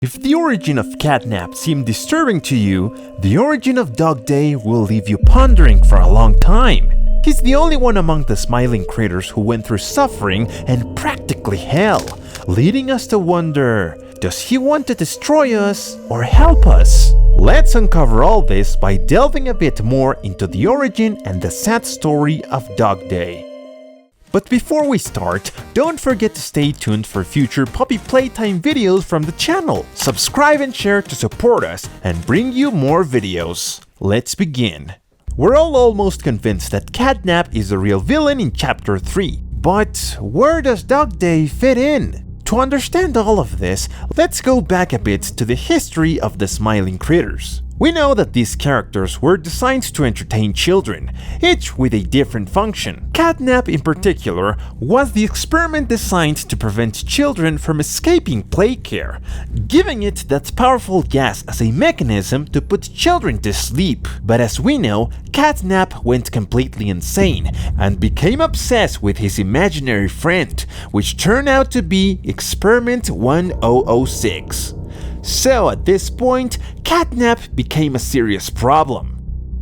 If the origin of Catnap seemed disturbing to you, the origin of DogDay will leave you pondering for a long time. He's the only one among the Smiling critters who went through suffering and practically hell, leading us to wonder, does he want to destroy us or help us? Let's uncover all this by delving a bit more into the origin and the sad story of DogDay. But before we start, don't forget to stay tuned for future puppy playtime videos from the channel. Subscribe and share to support us and bring you more videos. Let's begin. We're all almost convinced that Catnap is the real villain in Chapter 3. But where does DogDay fit in? To understand all of this, let's go back a bit to the history of the Smiling critters. We know that these characters were designed to entertain children, each with a different function. Catnap in particular was the experiment designed to prevent children from escaping play care, giving it that powerful gas as a mechanism to put children to sleep. But as we know, Catnap went completely insane and became obsessed with his imaginary friend, which turned out to be Experiment 1006. So at this point, Catnap became a serious problem.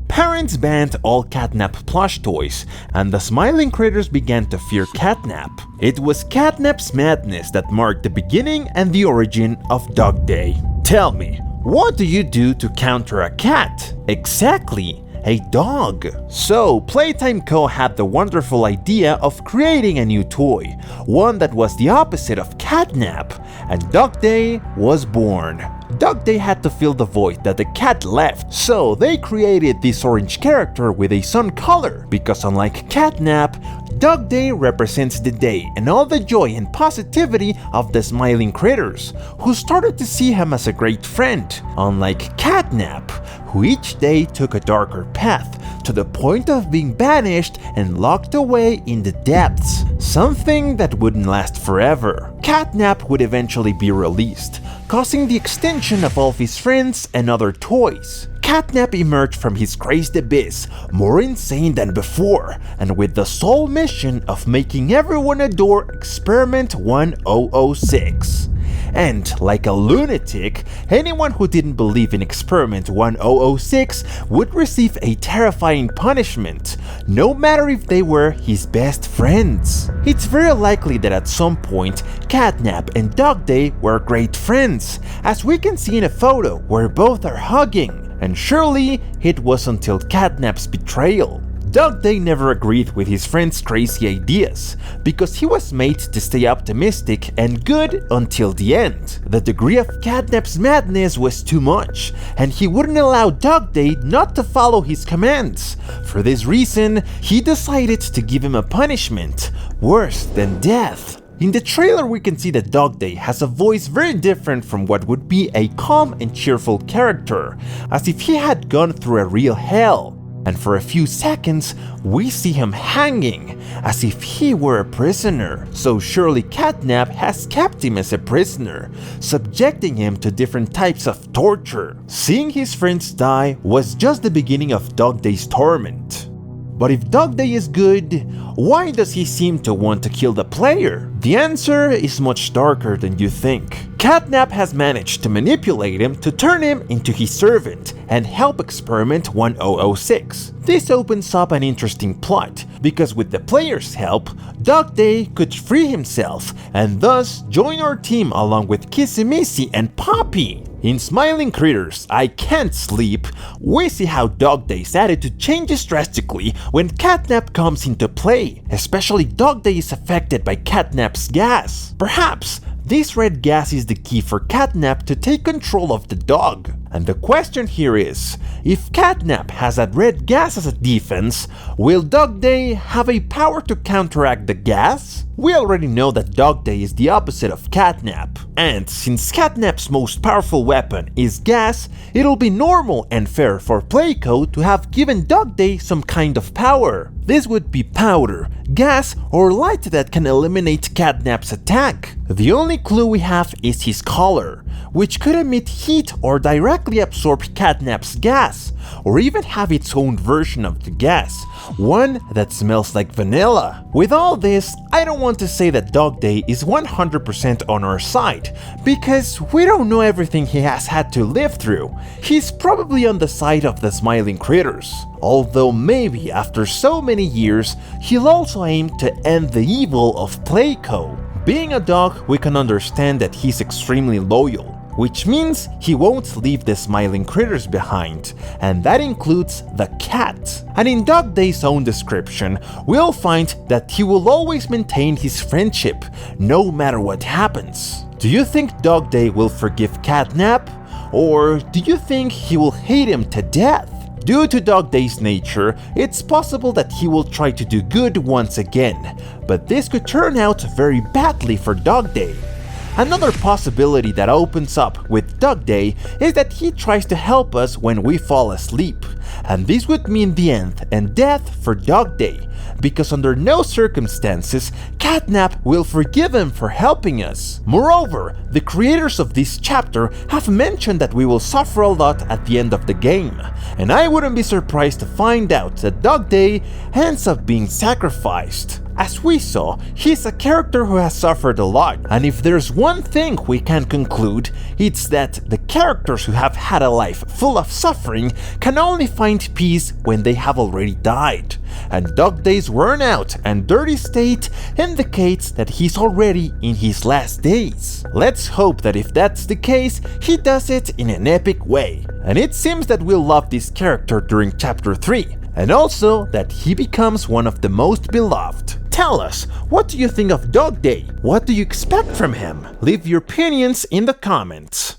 Parents banned all Catnap plush toys, and the Smiling critters began to fear Catnap. It was Catnap's madness that marked the beginning and the origin of DogDay. Tell me, what do you do to counter a cat? Exactly, a dog. So Playtime Co. had the wonderful idea of creating a new toy, one that was the opposite of Catnap, and DogDay was born. DogDay had to fill the void that the cat left, so they created this orange character with a sun color, because unlike Catnap, DogDay represents the day and all the joy and positivity of the Smiling critters, who started to see him as a great friend, unlike Catnap, who each day took a darker path, to the point of being banished and locked away in the depths, something that wouldn't last forever. Catnap would eventually be released, causing the extinction of all of his friends and other toys. Catnap emerged from his crazed abyss, more insane than before, and with the sole mission of making everyone adore Experiment 1006. And like a lunatic, anyone who didn't believe in Experiment 1006 would receive a terrifying punishment, no matter if they were his best friends. It's very likely that at some point, Catnap and DogDay were great friends, as we can see in a photo where both are hugging. And surely, it was until Catnap's betrayal. DogDay never agreed with his friend's crazy ideas, because he was made to stay optimistic and good until the end. The degree of Catnap's madness was too much, and he wouldn't allow DogDay not to follow his commands. For this reason, he decided to give him a punishment worse than death. In the trailer we can see that DogDay has a voice very different from what would be a calm and cheerful character, as if he had gone through a real hell. And for a few seconds, we see him hanging, as if he were a prisoner. So surely Catnap has kept him as a prisoner, subjecting him to different types of torture. Seeing his friends die was just the beginning of DogDay's torment. But if DogDay is good, why does he seem to want to kill the player? The answer is much darker than you think. Catnap has managed to manipulate him to turn him into his servant and help Experiment 1006. This opens up an interesting plot, because with the player's help, DogDay could free himself and thus join our team along with Kissimissy and Poppy. In Smiling Critters, I Can't Sleep, we see how DogDay's attitude changes drastically when Catnap comes into play, especially DogDay is affected by Catnap's gas. Perhaps this red gas is the key for Catnap to take control of the dog. And the question here is, if Catnap has that red gas as a defense, will DogDay have a power to counteract the gas? We already know that DogDay is the opposite of Catnap, and since Catnap's most powerful weapon is gas, it'll be normal and fair for Playco to have given DogDay some kind of power. This would be powder, gas, or light that can eliminate Catnap's attack. The only clue we have is his collar, which could emit heat or direct directly absorb Catnap's gas, or even have its own version of the gas, one that smells like vanilla. With all this, I don't want to say that Dog Day is 100% on our side, because we don't know everything he has had to live through. He's probably on the side of the Smiling critters, although maybe after so many years, he'll also aim to end the evil of Playco. Being a dog, we can understand that he's extremely loyal, which means he won't leave the Smiling critters behind, and that includes the cat. And in Dog Day's own description, we'll find that he will always maintain his friendship, no matter what happens. Do you think Dog Day will forgive Catnap? Or do you think he will hate him to death? Due to Dog Day's nature, it's possible that he will try to do good once again, but this could turn out very badly for Dog Day. Another possibility that opens up with Dog Day is that he tries to help us when we fall asleep, and this would mean the end and death for Dog Day, because under no circumstances Catnap will forgive him for helping us. Moreover, the creators of this chapter have mentioned that we will suffer a lot at the end of the game, and I wouldn't be surprised to find out that Dog Day ends up being sacrificed. As we saw, he's a character who has suffered a lot, and if there's one thing we can conclude, it's that the characters who have had a life full of suffering can only find peace when they have already died. And Dog Day's worn out and dirty state indicates that he's already in his last days. Let's hope that if that's the case, he does it in an epic way. And it seems that we'll love this character during chapter 3, and also that he becomes one of the most beloved. Tell us, what do you think of Dog Day? What do you expect from him? Leave your opinions in the comments.